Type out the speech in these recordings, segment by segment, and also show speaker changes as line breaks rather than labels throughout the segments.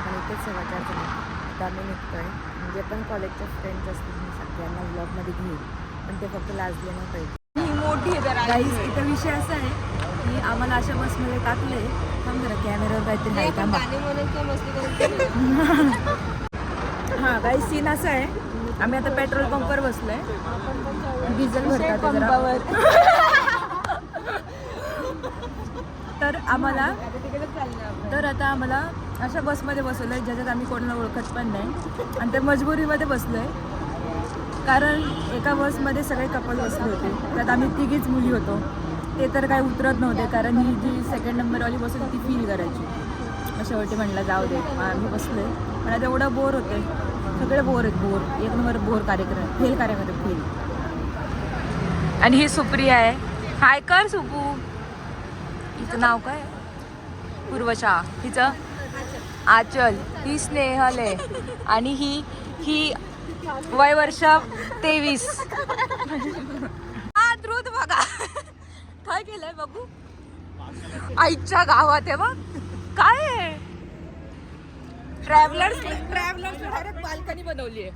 पण इथेच सगळं 4 जण आता आम्ही निघतोय. म्हणजे पण कॉलेजचे फ्रेंड्स असतील मी सगळ्यांना व्लॉगमध्ये घेईल, पण ते फक्त लाजले नाही पाहिजे. ही मोठी आहे जरा. गाईज इथं विषय असा आहे की आम्हाला अशा बसमध्ये टाकले. थांब जरा कॅमेऱ्यावर काहीतरी नाही का हां गाईज सीन असं आहे, आम्ही आता पेट्रोल पंपवर बसलोय. डिझेल भरतात जरा. तर आता आम्हाला अशा बसमध्ये बसवलं आहे ज्याच्यात आम्ही कोणाला ओळखत पण नाही, आणि ते मजबुरीमध्ये बसलो आहे कारण एका बसमध्ये सगळे कपल बसले होते, त्यात आम्ही तिघीच मुली होतो. ते तर काही उतरत नव्हते कारण ही जी सेकंड नंबरवाली बस होती ती फील करायची. मग शेवटी म्हणलं जाऊ दे, आम्ही बसले. पण आता एवढं बोर होते, सगळे बोर आहेत, बोर एक नंबर बोर कार्यक्रम, फेल कार्यक्रम फेल. आणि ही सुप्रिया आहे. हाय कर सुपू. हिचं नाव काय? पूर्वशा. हिचं आचल. ही स्नेहल आहे आणि ही वय वर्ष 23. हा द्रुत बघा काय केलंय बघू. आईच्या गावात आहे बघ काय आहे. ट्रॅव्हलर्स डायरेक्ट बाल्कनी बनवली आहे.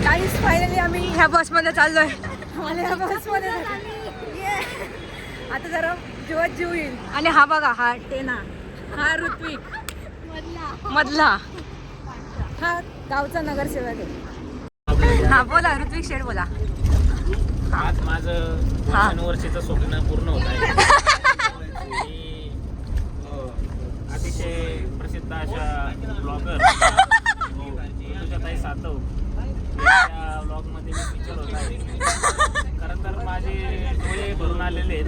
काहीच फायनली आम्ही ह्या बसमध्ये चाललोय. मला ह्या बसमध्ये आता जरा जीवात जीव येईल. आणि हा बघा हा टेना, हा ऋत्विक मधला, हा गावचा नगरसेवक आहे. हा बोला ऋत्विक शेठ बोला.
आज माझं वर्षाचं स्वप्न पूर्ण होत आहे. अतिशय प्रसिद्ध अशा ब्लॉगर ऋतुजाताई सातव या ब्लॉगमध्ये मी फीचर होत आहे. खरं तर माझे डोळे भरून आलेले आहेत,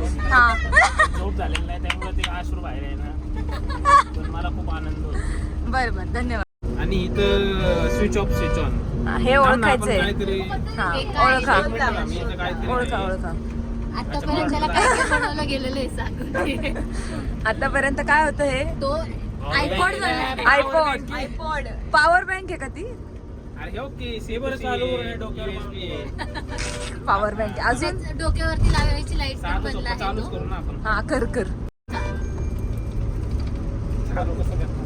झोप झालेलं नाही त्यामुळे ते अश्रू बाहेर आहे ना, पण मला खूप आनंद होतो.
बरं बरं धन्यवाद.
आणि इथं स्विच ऑफ स्विच ऑन
हे ओळखायचंय.
काहीतरी
ओळखा ओळखा ओळखा.
आतापर्यंत त्याला काय काय बनवलं गेलेलं आहे सांग.
आतापर्यंत काय होतं हे?
तो आयपॉड झाला.
आयपॉड पॉवर बँक आहे का ती?
अरे ओके सेवर चालू डोक्यावर
पॉवर बँक अजून
डोक्यावरती लावायची लाईट पण बंद आहे
चालूच
तो.
करू ना आपण.
हा कर कर.
चालू कसं करतो?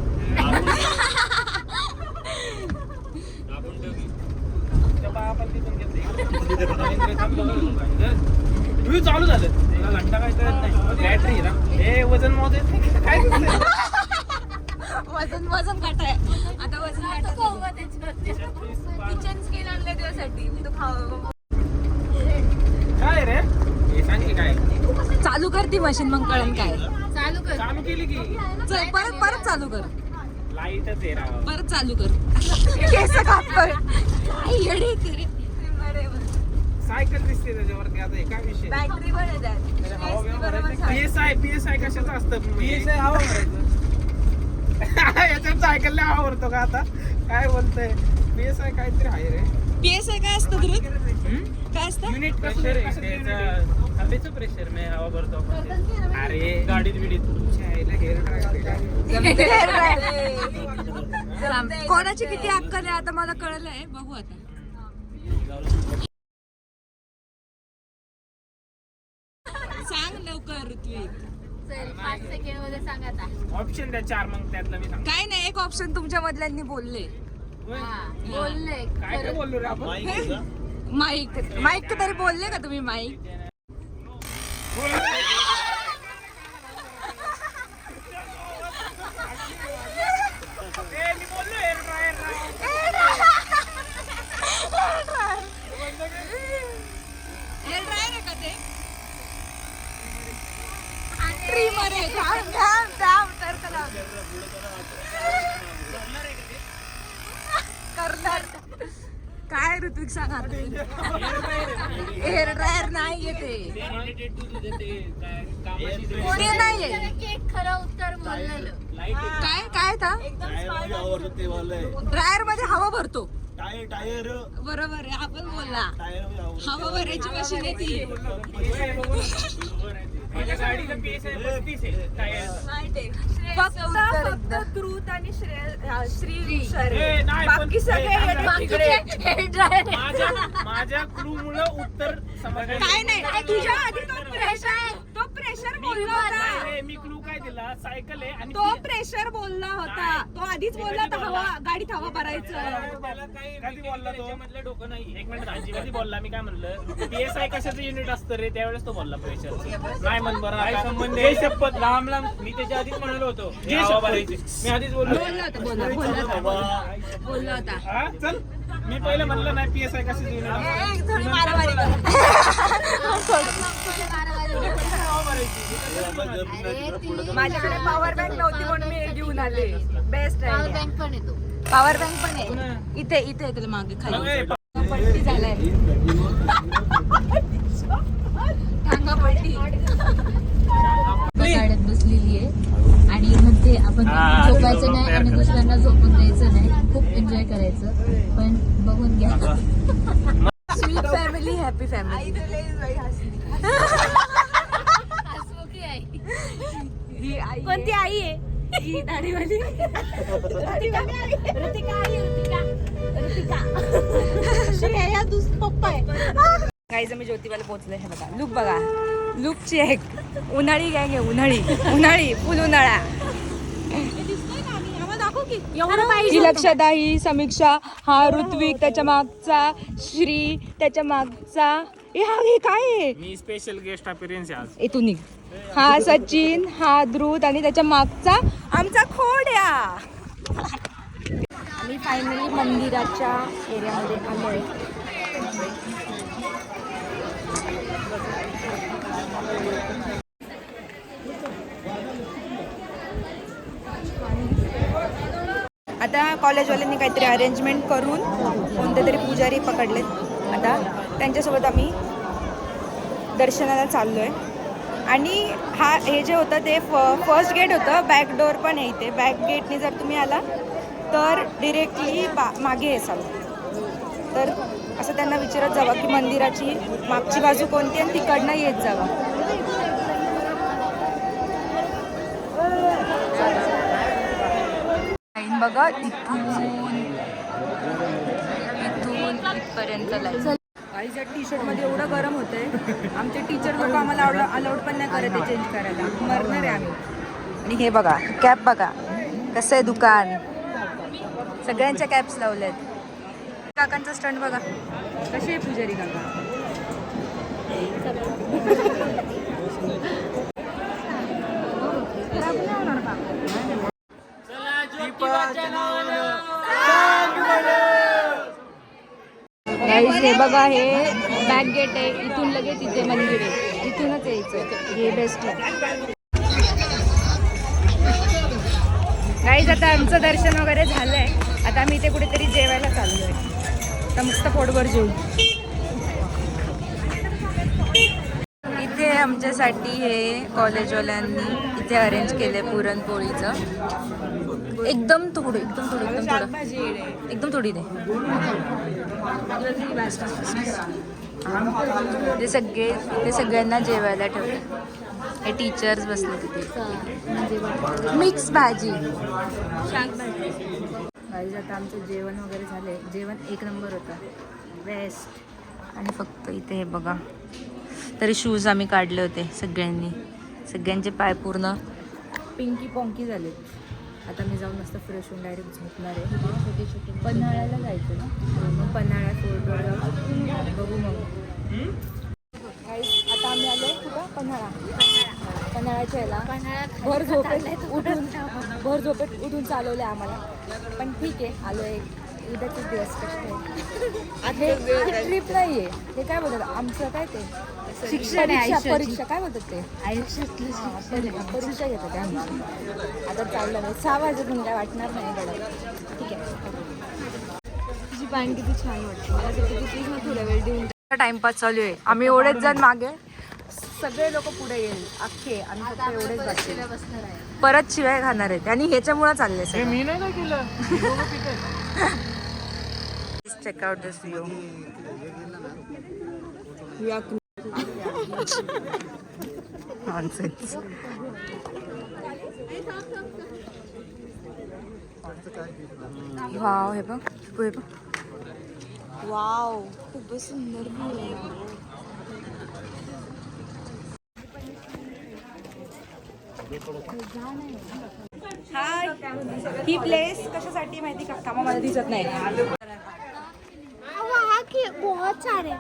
चालू झालं घंटा काय करत नाही. बॅटरी ना हे वजन मोजायचं नाही काय
वजन काटाय आता वजन किचन स्किन आणले त्यासाठी तो
काय रे हे सांग की काय
चालू कर ती मशीन मग कळेल काय.
चालू कर.
चालू केली की
चल परत चालू कर.
लाईटच आहे राव.
परत चालू कर. केस कापतोय येडे तरी.
सायकल दिसते त्याच्यावरती. आता हे काय विषय
बॅटरी पण
पीएसआय कशाचं असतं? पीएसआय हवा भरायचं. याच्यात सायकलला हवा भरतो का आता? काय बोलतोय पीएसआय काहीतरी आहे रे.
पीएसआय काय असतं ध्रुव? काय असतं?
युनिट प्रेशर आहे हवेचं प्रेशर मी हवा भरतो आपण. अरे गाडीत बिडीत तुमच्या आईला हेअर ड्रायर.
कोणाची किती अक्कल आहे आता मला कळलंय. बघू आता. सांग लवकर ऋत्विक.
चल 5 सेकंड मध्ये सांग आता.
ऑप्शन द्या 4 मग त्यातलं मी सांग.
काय नाही एक ऑप्शन तुमच्या मधल्यांनी बोलले.
हा बोलले
काय काय बोललो रे आपण?
माईक तरी बोलले का तुम्ही? माईक
मी बोललो हेअर ड्रायर
हेअर ड्रायर आहे का ते? ट्रिमर आहे. करणार काय ऋत्विक सांग आता. हेअर ड्रायर नाही येते ते नाहीये.
एक खरं उत्तर बोललेलं.
काय काय था ड्रायर मध्ये हवा भरतो.
टायर
बरोबर आहे आपण बोलला. हवा भरायची मशीन आहे ती.
माझ्या गाडीला पीएसआय 35 आहे टायर.
फक्त द्रुत आणि श्री
ए, नाही, पण-
बाकी सगळे
ए,
येडे
बाकीचे-
तिकडे.
माझ्या क्लू मुळे उत्तर समजलं.
काय नाही तुझ्या आधी तो प्रेशर बोलला होता.
नाही, मी क्लू काय नाही दिला सायकल आहे आणि
तो प्रेशर बोलला होता, तो आधीच बोलला होता हवा गाडीत हवा भरायचं.
त्याला काही कधी बोलला तो मधलं डोकं नाही. एक मिनिट राजी कधी बोलला मी काय म्हणलं PSI कशाचं युनिट असतं रे त्यावेळेस तो बोलला प्रेशर नाही म्हण बरं काय संबंध आहे शपथ लांब लांब मी त्याच्या आधीच म्हणालो होतो मी आधीच बोललो
बोलला होता
हा चल मी पहिलं म्हणलं नाही PSI कशाचं युनिट
माझ्याकडे पॉवर बँक नव्हती म्हणून मी घेऊन आले. बेस्ट
पॉवर
आहे.
बँक पण येतो.
पॉवर बँक पण आहे इथे इथे आहे, तुला मागे खाली पट्टी झालाय टांगा पट्टी.
गाड्यात बसलेली आहे आणि म्हणते आपण झोपायचं नाही आणि दुसऱ्यांना झोपून द्यायचं नाही, खूप एन्जॉय करायचं, पण बघून घ्या.
Sweet family happy family.
हसमुखी आहे.
ही आई कोणती आई आहे? ही दाढीवाली ऋतिका आई पप्पा आहे. गाईज मी ज्योतिबाला पोहोचले. हे बघा लुक बघा, लुकची एक उन्हाळी गँग आहे. उन्हाळी फुल उन्हाळा. ही लक्षदा, ही समीक्षा, हा ऋत्विक, त्याच्या मागचा श्री, त्याच्या मागचा हे काय आहे?
मी स्पेशल गेस्ट अपीअरन्स आहे आज.
इथून निघ. हा सचिन, हा द्रुत आणि त्याच्या मागचा आमचा खोड्या. आम्ही फायनली मंदिराच्या एरियामध्ये आलोय. आता कॉलेजवाल्यांनी काहीतरी अरेंजमेंट करून कोणते तरी पुजारी पकडलेत. आता त्यांच्यासोबत आम्ही दर्शनाला चाललो आहे. आणि हे जे होतं ते फर्स्ट गेट होतं, बॅक डोअर पण आहे इथे. बॅक गेटने जर तुम्ही आला तर डिरेक्टली मागे येसाल. तर असं त्यांना विचारत जावा की मंदिराची मागची बाजू कोणती आणि तिकडनं येत जावा. बघा इथून इथपर्यंत लाईन. आईच्या टी शर्ट मध्ये एवढं गरम होतंय. आमचे टीचर लोक आम्हाला अलाउड पण नाही करत आहे चेंज करायला. मरणार आहे आम्ही. आणि हे बघा कॅप बघा कसं आहे दुकान. सगळ्यांच्या कॅप्स लावल्यात. काकांचा स्टंट बघा कसे आहे पुजारी काका. हे बघा हे बॅक गेट आहे. इथून लगेच इथे मंदिर आहे. इथूनच यायचं. हे बेस्ट आहे. गाईज आता आमचं दर्शन वगैरे झालंय. आता आम्ही इथे कुठेतरी जेवायला चाललोय. आता मस्त पोटभर जेवू. इथे आमच्यासाठी हे कॉलेजवाल्यांनी इथे अरेंज केलंय पुरणपोळीचं. एकदम थोडी दे. ते सगळ्यांना जेवायला ठेवले. हे टीचर्स बसले तिथे. मिक्स भाजी, शाक भाजी. गाईज आता आमचं जेवण वगैरे झालंय. जेवण एक नंबर होतं, बेस्ट. आणि फक्त इथे हे बघा तरी शूज आम्ही काढले होते सगळ्यांनी. सगळ्यांचे पाय पूर्ण पिंकी पॉंकी झाले. आता मी जाऊन मस्त फ्रेश होऊन डायरेक्ट झोपणार आहे. छोटे पन्हाळ्याला जायचं ना, मग पन्हाळ्यात फोटो बघू. मग आता आम्ही आलो कुठं पन्हाळ्याच्या याला. भर झोपेत उठून चालवलं आम्हाला. पण ठीक आहे आलो. एक उद्याचे दिवस कष्ट आहे. ट्रिप नाही आहे हे. काय बोलतात आमचं काय ते शिक्षण आहे, परीक्षा काय बोलतात ते परीक्षा घेतात ते आमची. आता चाललं नाही 6 वाजेपर्यंत काय वाटणार नाही गडा. ठीक आहे. तुझी पॅन्ट किती छान वाटते. मला प्लीज ना थोड्या वेळ देऊन. टाइमपास चालू आहे. आम्ही एवढेच जण मागे, सगळे लोक पुढे येईल अख्खे. आणि फक्त एवढेच बसणार आहे. परत शिवाय खाणार आहेत. आणि ह्याच्यामुळे चालले सगळे.
मी नाही ना केलं.
Check out this view. Nonsense. Wow, हे बघ. वाव खूपच सुंदर view आहे. हाय, ही प्लेस कशासाठी माहिती का? कामामध्ये दिसत नाही.
वहाँ के बहुत सारे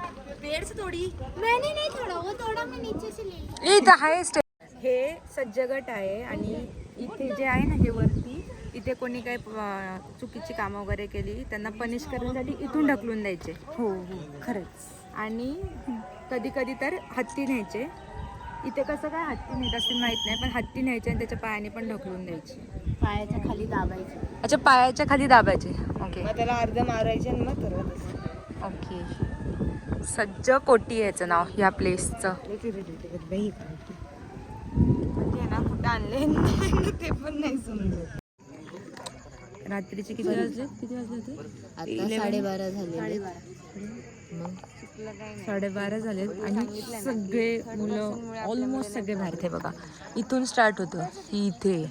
पेड़ से तोड़ी मैंने नहीं तोड़ा, वो तोड़ा मैं नीचे से ले लिया.
हे सज्जगट आहे आणि इथे जे आहे ना हे वरती, इथे कोणी काही चुकीची कामं वगैरे केली त्यांना पनिश करण्यासाठी इथून ढकलून द्यायचे. हो हो खरंच. आणि कधी कधी तर हत्ती न्यायचे. इथे कसं काय हत्ती नेत असतील माहित नाही, पण हत्ती न्यायचे आणि त्याच्या पायाने पण ढकलून द्यायचे.
पायाच्या खाली दाबायचं.
अच्छा, पायाच्या खाली दाबायचे. ओके
त्याला अर्ध मारायचे आणि मग करत
ओके. सज्ज कोटी याचं नाव ह्या प्लेसचं.
ना कुठं आणले ते पण नाही समजत.
रात्रीचे किती वाजले होते?
आता 12:30 झाले.
12:30 झालेत आणि सगळे मुलं ऑलमोस्ट सगळे बाहेर. थे बघा, इथून स्टार्ट होतं. ही इथे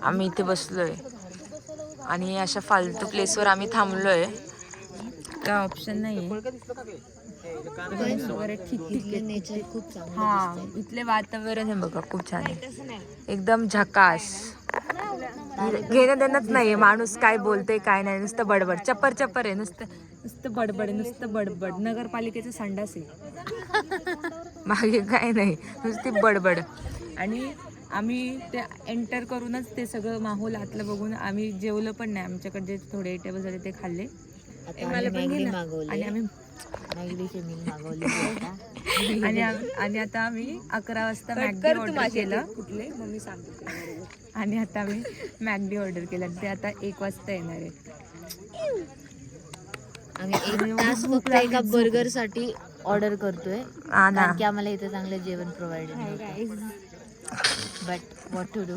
आम्ही इथे बसलोय आणि अशा फालतू प्लेसवर आम्ही थांबलोय. काय ऑप्शन नाही वगैरे. ठीक ठीक
नेचर खूप चांगलं.
हा, इथले वातावरण हे बघा खूप छान आहे, एकदम झकास. घेणं देणंच नाहीये, माणूस काय बोलते काय नाही, नुसतं बडबड चप्पर चप्पर आहे, नुसतं बडबड, नुसतं बडबड. नगरपालिकेचं संडास आहे मागे, काय नाही, नुसती बडबड. आणि आम्ही ते एंटर करूनच ते सगळं माहोल आतलं बघून आम्ही जेवलं पण नाही. आमच्याकडे जे थोडे टेबल झाले ते खाल्ले आणि आम्ही आणि आता आम्ही 11 वाजता मॅगडी ऑर्डर केलं. कुठले मम्मी सांगते. आणि आता आम्ही मॅगडी ऑर्डर केलं, ते आता 1 वाजता येणार आहे.
आम्ही 1 तास फक्त एका बर्गर साठी ऑर्डर करतोय कारण की आम्हाला इथे चांगलं जेवण प्रोव्हाइड आहे. But what to do.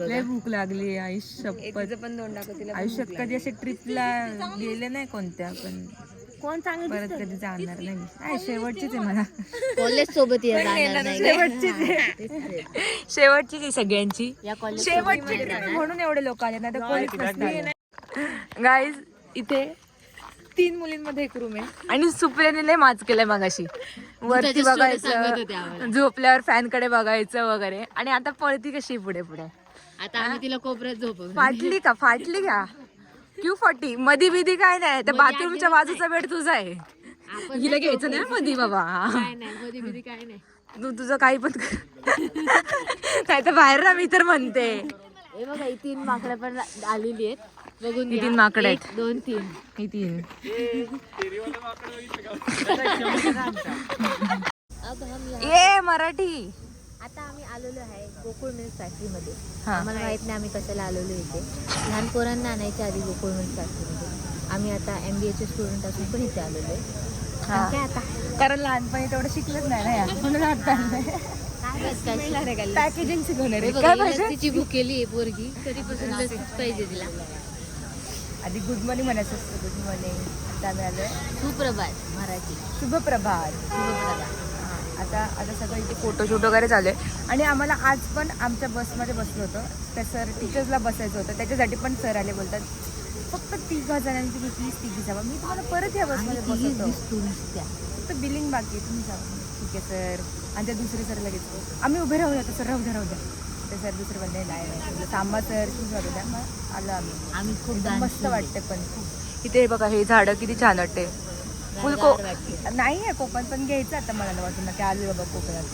लय भूक लागली. आयुष्यात
पण दोन टाकतील.
आयुष्यात कधी असे ट्रिपला गेले नाही कोणत्या, पण
कोण चांगलं
परत कधी जाणार नाही. शेवटचीच आहे मला.
कॉलेज सोबत
शेवटचीच आहे सगळ्यांची.
या कॉलेज
शेवटची ट्रिप म्हणून एवढे लोक आले, नाही तर कोणीच नसतं. गाईज, इथे 3 मुलींमध्ये एक रूम आहे आणि सुप्रियाने लय माच केलंय मगाशी. वरती बघायचं, झोपल्यावर फॅन कडे बघायचं वगैरे. आणि आता पळती कशी पुढे पुढे.
आता आम्ही तिला कोपऱ्यात झोपवू.
फाटली का Q40 मधी बिधी काय नाही, त्या बाथरूमच्या बाजूचा बेड तुझा आहे. हिला घ्यायचं नाही मधी बाबा.
काय नाही
तू तुझं काही पण काय तर बाहेर ना, मी तर म्हणते.
हे बघा, ही 3 माकडं पण आलेली आहेत. बघून
ही 3 माकडं आहेत.
1 2 3
ही 3. ये मराठी.
आता आम्ही आलेलो आहे गोकुळ मिल्क फॅक्टरी मध्ये.
हा.
आम्हाला माहित नाही आम्ही कशाला आलेलो इथे. लहान पोरांना आणायच्या आधी गोकुळ मिल्क फॅक्टरीमध्ये. आम्ही आता MBA चे स्टुडंट असून पण इथे आलेलो आहे.
हा.
काय आता
कारण लहानपणी तेवढं शिकलंच नाही ना यार, म्हणून आता पॅकेजिंग शिकवणार आहे. काय पाहिजे?
लस्सीची बुक केली आहे पोरगी, कधीपासून लस्सीच पाहिजे तिला.
आधी गुड मॉर्निंग म्हणायचं असतं. Good morning. आता आम्ही आलोय.
सुप्रभात मराठी.
शुभप्रभात.
सुप्रभात.
आता सगळं इथे फोटोशूट वगैरे चालू आहे. आणि आम्हाला आज पण आमच्या बसमध्ये बसलो होतं. त्या सर टीचर्सला बसायचं होतं, त्याच्यासाठी पण सर आले. बोलतात फक्त 3 जणांची मी प्लीज 3 जावा, मी तुम्हाला परत या बसमध्ये बसवतो, फक्त बिलिंग बाकी आहे, तुम्ही जावा. ठीक आहे सर. आणि त्या दुसरे सर लगेच आम्ही उभे राहूया. तर सर राहू द्या. ते सर दुसरे बोलले नाही थांबा सर, तुम्ही वाटू द्या. मग आलो आम्ही खूप मस्त वाटते. पण इथे बघा, हे झाडं किती छान वाटते. फुल नाही आहे कोकण, पण घ्यायचं आता. मला वाटतं ना की आलो बाबा कोकणात.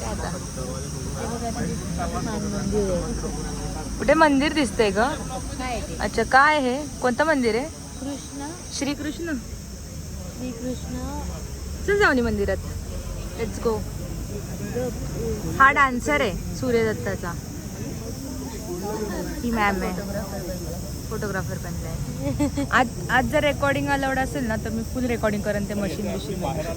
कुठे मंदिर दिसतंय ग? अच्छा, काय हे कोणतं मंदिर आहे? श्रीकृष्ण. चल जाऊ नी मंदिरात. Let's go. हा डान्सर आहे सूर्य दत्ताचा. ही मॅम आहे, फोटोग्राफर पण आहे. आज जर रेकॉर्डिंग अलाउड असेल ना तर मी फुल रेकॉर्डिंग करेन ते मशीन.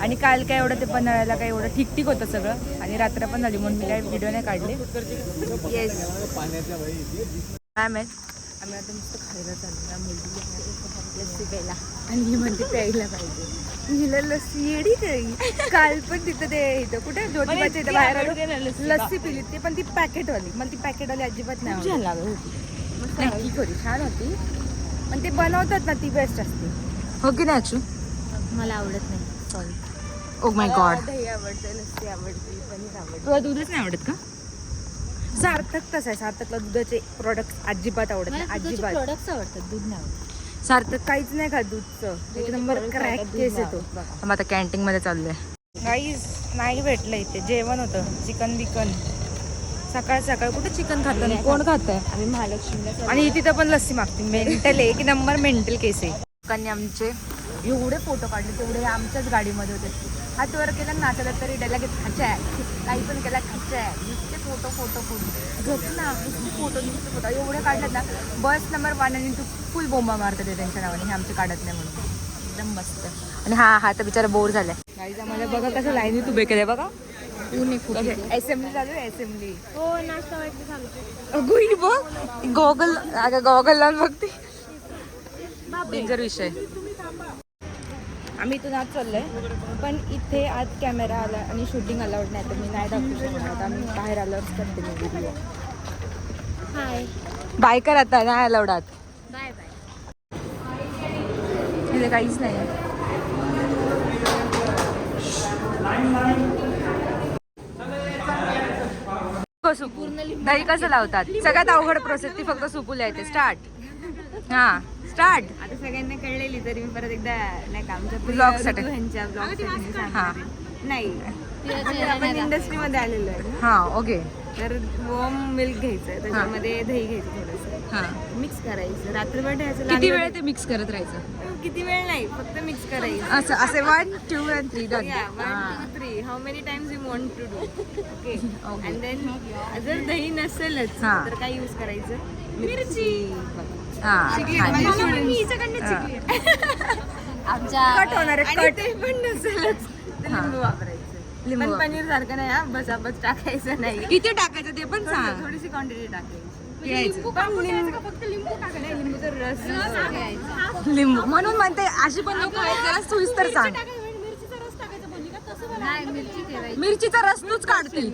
आणि काल काय एवढं ते पन्हाळ्याला काय एवढं ठीक होतं सगळं, आणि रात्र पण झाली म्हणून मी काय व्हिडिओ नाही काढले. येस मॅम आहेत. आम्ही आता मस्त खायला चाललो मुलगी लस्सी प्यायला, आणि ही म्हणते प्यायला पाहिजे. हिला लस्सी येडी काही. काल पण तिथं ते इथं कुठे ज्योतिबाच्या इथं बाहेर आलो, लस्सी पिली. ते पण ती पॅकेटवाली. मला ती पॅकेटवाली अजिबात नाही छान लागत होती. नाही ठीक होती, छान होती, पण ते बनवतात ना ती बेस्ट असते. हो की नाही अक्षू?
मला आवडत नाही, सॉरी.
ओ माय गॉड,
दही आवडते, लस्सी आवडते, पनीर आवडते.
तुला दूधच नाही आवडत का? सार्थक कसं आहे, सार्थकला दुधाचे प्रोडक्ट अजिबात आवडत नाही, अजिबात.
प्रोडक्ट्स आवडतात, दूध नाही आवडत.
सार्थक काहीच नाही खात दूधचं, एक नंबर क्रॅक केस येतो. मग आता कॅन्टीन मध्ये चाललोय. काहीच नाही भेटलं इथे, जेवण होतं चिकन बिकन. सकाळ सकाळ कुठे चिकन खातं, कोण खातंय?
आम्ही महालक्ष्मीला
आणि तिथं पण लस्सी मागते. मेंटल एक नंबर मेंटल केस आहे. लोकांनी आमचे एवढे फोटो काढले, तेवढे आमच्याच गाडीमध्ये होते. हात वर केला नाचायला तरी त्याला खायचं आहे, काही पण केला खायचं आहे. नुसते फोटो फोटो फोटो झोप ना, नुसते फोटो एवढे काढलेत ना. बस नंबर 1 आणि 2 फुल बोंबा मारतात ते त्यांच्या नावाने, हे आमचे काढत नाही म्हणून. एकदम मस्त. आणि हा तर बिचारा बोर झालाय. गाईज आम्हाला बघा कसं लाईनीत उभे केले बघा. असेंब्ली चालू आहे, असेंब्ली.
हो नाश्ता वाटते सांगते.
अगो ही बघ गॉगल, अगं गॉगल लावून बघते. डेंजर विषय. आम्ही इथून आज चाललोय, पण इथे आज कॅमेरा आला आणि शूटिंग अलाउड नाही, तर मी नाही दाखवू शकणार. आता आम्ही बाहेर आल्यावरच करते मी व्हिडिओ.
हाय
बाय कर, आता नाही अलाउड आत.
Bye bye.
इथे काहीच नाही. दही कसं लावतात, सगळ्यात अवघड प्रोसेस ती फक्त सुकू लिहायचे. स्टार्ट. हा स्टार्ट.
आता सगळ्यांना कळलेली, तरी मी परत एकदा नाही का आमच्या
Vlog साठी.
ह्यांच्या ब्लॉग
हा
नाही म्हणजे आपण इंडस्ट्रीमध्ये आलेलो आहे ना.
हा ओके.
तर वॉर्म मिल्क घ्यायचं, त्याच्यामध्ये दही घ्यायचं थोडंसं,
हा
मिक्स करायचं, रात्रभर ठेवायचं.
किती वेळ ते मिक्स करत राहायचं?
किती वेळ नाही, फक्त मिक्स करायचं.
असं असे 1 2 and 3 done.
Yeah, 1 2 3 how many times you want to do. Okay. And then जर दही नसेलच
हा.
तर काय यूज करायचं? मिरची.
हा
आमच्या
कट होणार आहे,
आणि
कट.
ते पण नसेलच तर लिंबू वापरायचं.
लिंबू
पण पनीर सारखं नाही हा, बस टाकायचं नाही.
किती टाकायचं ते पण सांग.
थोडीशी क्वांटिटी टाकायची.
घ्यायचं.
फक्त लिंबू टाका नाही, लिंबूचा रस घ्यायचा.
लिंबू म्हणून म्हणते अशी पण लोक आहेत, जरा सोयीस्तर सांग.
मिरचीचा रस टाकायचा बोलली का, तसं
नाही मिरची ठेवायची.
मिरचीचा रस तूच काढतील,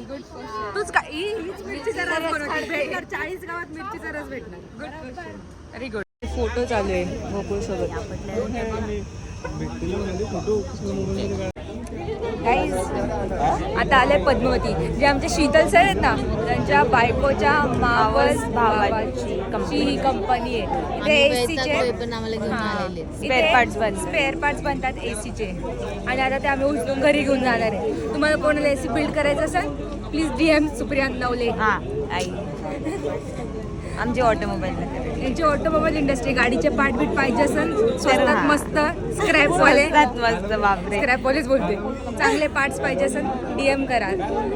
तूच का हीच मिरचीचा रस बनवते.
40 गावात मिरचीचा रस भेटणार.
Very good. फोटो चालू आहे गोकुळ सोबत. गाईज आता आले पद्मावती, जे आमचे शीतल सर आहेत ना, त्यांच्या बायकोच्या मावस भावाची ही कंपनी आहे. इथे एसीचे
पण आम्हाला घेऊन आलेले.
स्पेअर पार्ट्स बनतात एसीचे. आणि आता ते आम्ही उचलून घरी घेऊन जाणार आहे. तुम्हाला कोणाला एसी बिल्ड करायचं असेल प्लीज DM सुप्रिया नवले.
हा आई आमची ऑटोमोबाईल
यांची ऑटोमोबाईल इंडस्ट्री. गाडीचे पार्ट बीट पाहिजे असेल स्वस्तात मस्त स्क्रॅपवाले,
मस्त बापरे.
स्क्रॅपवालेच बोलते, चांगले पार्ट्स पाहिजे असेल DM करा.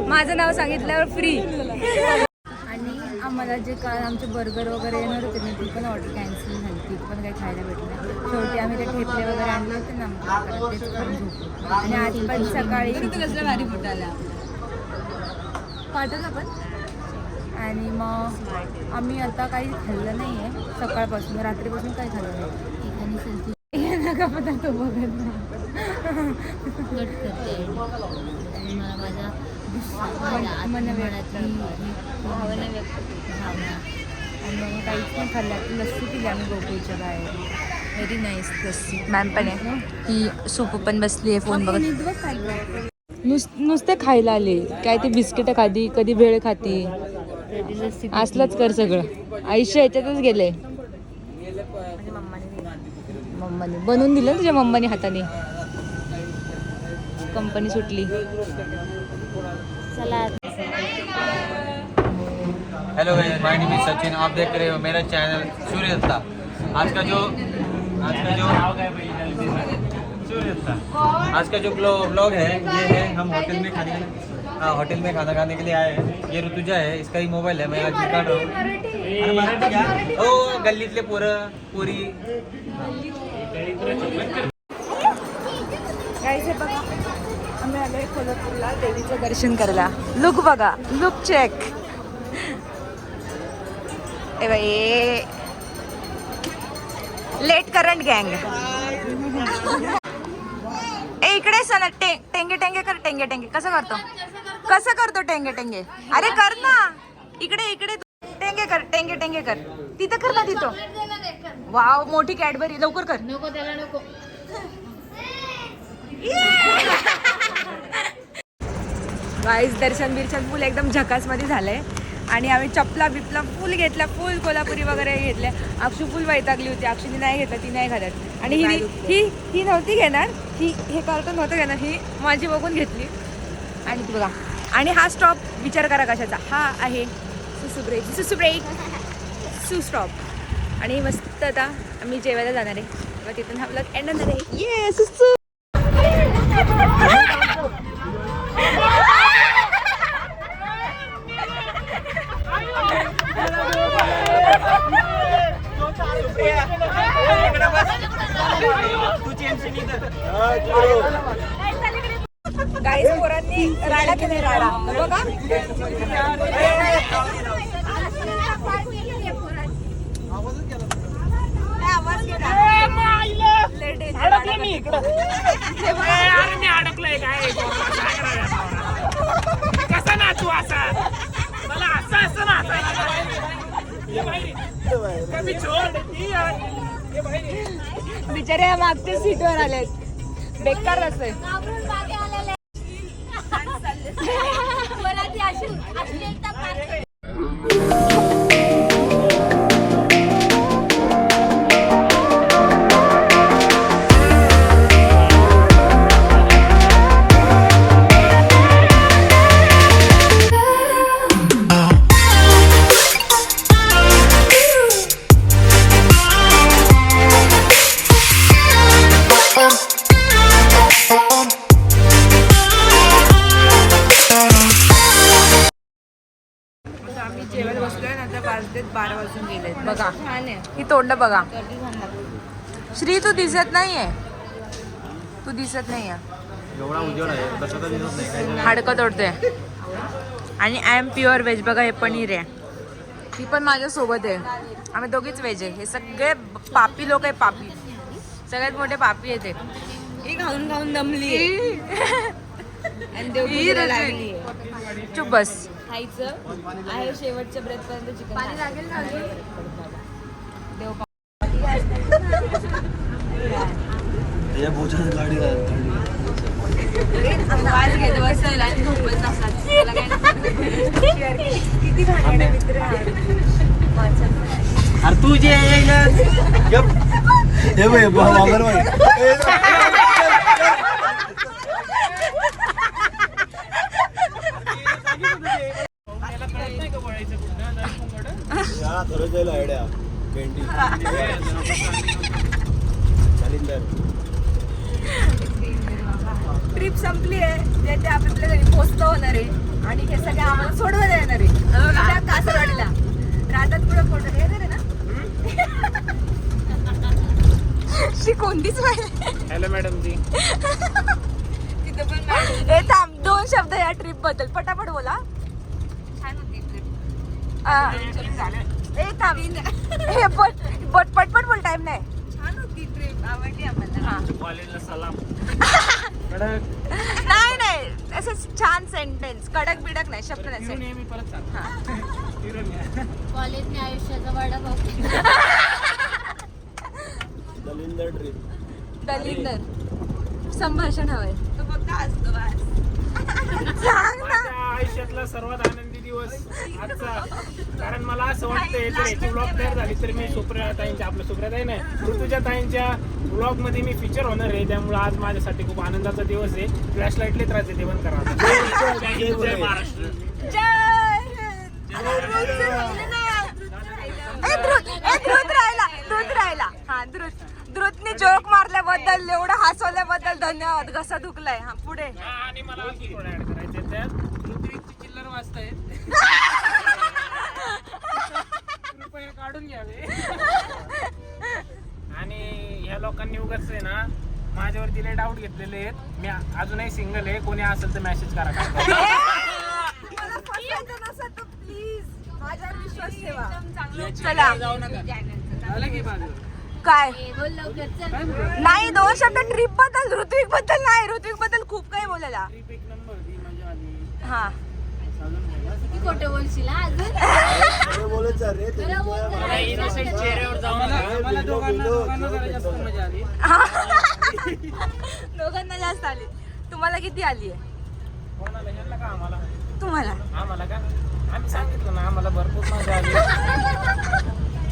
माझं नाव सांगितल्यावर फ्री. आणि आम्हाला जे काल आमचे बर्गर वगैरे येणार होते ना, ती पण ऑर्डर कॅन्सल झाली, ती पण काही खायला भेटलं नाही. शेवटी आम्ही ते ठेपले वगैरे आणले होते ना, तेच खाऊन झोपलो. आणि आज पण सकाळी कसलं भारी फुटाला पाठवलं पण. आणि मग आम्ही आता काही खाल्लं नाही आहे सकाळपासून, रात्रीपासून काही खाल्लं नाही.
एकाने सेल्फी
नका पदार्थ बघत नाही.
कट करते आणि मला माझ्या
मन व्यक्त
भावना व्यक्त भावना.
आणि मग काहीच नाही खाल्लं. लस्सी पिली आम्ही गोकुळच्या बाहेर. Very nice lassi. मॅम पण आहे, ही सोपं पण बसली आहे फोन बघत. नुसते खायला आले काय, ते बिस्किट खाती, कधी भेळ खाती, असलंच कर सगळं. आयुष्य याच्यातच गेलंय. मम्माने बनवून दिलं ना तुझ्या मम्माने हाताने. कंपनी सुटली.
चला
hello guys, my name is Sachin. आप देख रहे हो मेरा चैनल सूर्य दत्ता. आज का जो ब्लॉग है ये है, हम होटल में खाना खाने के लिए आए हैं. ये ऋतुजा है, इसका ही मोबाइल है, मैं आज निकाल रहा हूँ. ओ गल्लीतले पोरं पोरी.
गाईज हे बघा, आम्ही आलोय कोल्हापूरला देवीचं दर्शन करायला. लुक बघा, लुक चेक. ए बाई, लेट करंट गँग. ए इकडे सना, टेंगे टेंगे कर. टेंगे टेंगे कसं करतो टेंगे टेंगे? अरे कर ना, इकडे टेंगे कर, टेंगे टेंगे कर. तिथं कर ना, तिथं. वाव, मोठी कॅडबरी. लवकर कर.
नको त्याला नको.
गाईस दर्शन बिर्शन फुल एकदम झकासमध्ये झालंय आणि आम्ही चपला बिपला फुल घेतला, फुल कोल्हापुरी वगैरे घेतल्या. अक्षू फुल वैतागली होती, अक्षूने नाही घेतला, ती नाही घालत. आणि ही नव्हती घेणार, हे कार्टून नव्हतं घेणार, ही माझी बघून घेतली. आणि ती बघा, आणि हा स्टॉप विचार करा कशाचा, हा आहे सु स्टॉप. आणि मस्त आता आम्ही जेवायला जाणार आहे, तेव्हा तिथून हा ब्लॉग एंड होणार आहे. ये सुसू. गाईस पोरांनी राडा केले, राडा बघा.
अडकलोय काय कसा नाचू असा, मला असं
बिचारे मागच्या सीटवर आलेत, बेकार रस्ते.
मला ती अशी एकदा पार
आम्ही जेवायला बसलोय, नंतर वाजलेत 12 वाजून गेलेत. बघा ही तोंड बघा. श्री तू दिसत नाहीये, तू दिसत नाहीये,
एवढा उजेड आहे तसं तर दिसत नाही काही.
हाडकं तोडते. आणि आय एम प्युअर व्हेज. बघा हे पनीर आहे, ही पण माझ्या सोबत आहे, आम्ही दोघीच व्हेज आहे. हे सगळे पापी लोक आहे, पापी, सगळ्यात मोठे पापी आहे ते.
ही खाऊन खाऊन दमली आणि देवपूजेला लागली.
चुप बस.
खायचं आहे शेवटच्या ब्रेथ पर्यंत चिकन पाणी लागेल ना.
गाडी
वाज घेत बसेल आणि झोपत नसतात.
किती भांडणे मित्र.
अरे तू जे
ट्रिप संपली आहे, ते आपल्या घरी पोहोचतो होणार आहे आणि हे सगळे आम्हाला सोडवायला येणार आहे कासरवाडीला. राहतात पुढे फोटो येणार आहे ना. कोणतीच माहिती.
हॅलो मॅडम जी.
तिथे पण हे थांब, 2 शब्द या ट्रिप बद्दल पटापट बोला.
छान होती ट्रिप.
हे थांब, हे पटपट बोल, टाइम नाही.
छान होती ट्रिप, आवडली आम्हाला.
कॉलेजला सलाम.
नाही असं छान सेंटेन्स, कडक बिडक नाही, शब्द नाही.
मी परत सांगतो.
कॉलेजने आयुष्याचा वडापाव
दलिंदर संभाषण हवंय.
तो फक्त हसतो बस.
माझ्या आयुष्यातला सर्वात आनंदी दिवस आजचा, कारण मला असं वाटतंय जर याची ब्लॉग तयार झाली तर मी सुप्रियाताईंच्या, आपल्या सुप्रियाताई नाही ऋतुजा ताईंच्या ब्लॉग मध्ये मी फीचर होणार आहे. त्यामुळे आज माझ्यासाठी खूप आनंदाचा दिवस आहे. फ्लॅश लाईट लई त्रास देते, बंद करा. जय महाराष्ट्र.
द्रुत राहिला. हा द्रुतने जोक मारल्याबद्दल, एवढं हसवल्याबद्दल धन्यवाद. घसा दुखलाय. हा पुढे.
आणि मला थोडं ऍड करायचं त्यात ऋत्विकची चिल्लर वाजताय, कृपया काढून घ्यावे. आणि ह्या लोकांनी उगाच आहे ना माझ्यावरती लय डाऊट घेतलेले आहेत. मी अजूनही सिंगल आहे, कोणी असेल तर मेसेज करा.
प्लीज माझ्यावर विश्वास ठेवा. चला काय नाही, 2 शब्द ट्रिप बद्दल, ऋत्विक बद्दल नाही. ऋत्विक बद्दल खूप काही बोलायला. हा
खोटं बोलशील अजून.
चेहऱ्यावर जाऊन
दोघांना जास्त आली. तुम्हाला किती आली आहे?
कोणाला यांना का आम्हाला
तुम्हाला
आम्हाला का आम्ही सांगितलं ना आम्हाला भरपूर मजा आली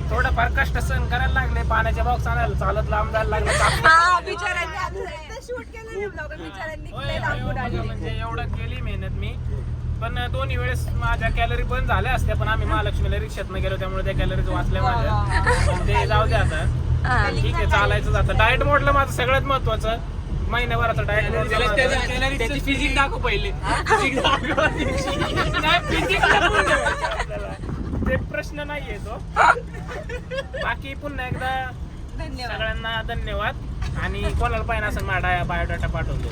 थोडंफार कष्ट सहन करायला लागले पाण्याच्या बॉक्स आणायला चालत लांब जायला लागले
हा बिचाऱ्यांनी शूट केलं नाही vlog. बिचाऱ्यांनी लय लांबून आले.
म्हणजे एवढं केली मेहनत मी पण दोन्ही वेळेस माझ्या कॅलरी बंद झाल्या असत्या पण आम्ही महालक्ष्मीला रिक्षातनं गेलो त्यामुळे त्या कॅलरीज वाचल्या माझ्या पण ते जाऊ दे आता ठीक आहे चालायचं जातं डाएट मोडलं माझं सगळ्यात महत्वाचं महिन्याभराचं डाएट त्याची फिजिक दाखव पहिले ते प्रश्न नाहीये तो बाकी पुन्हा एकदा सगळ्यांना धन्यवाद आणि कोणाला पाहिजे असं माझा बायोडाटा पाठवतो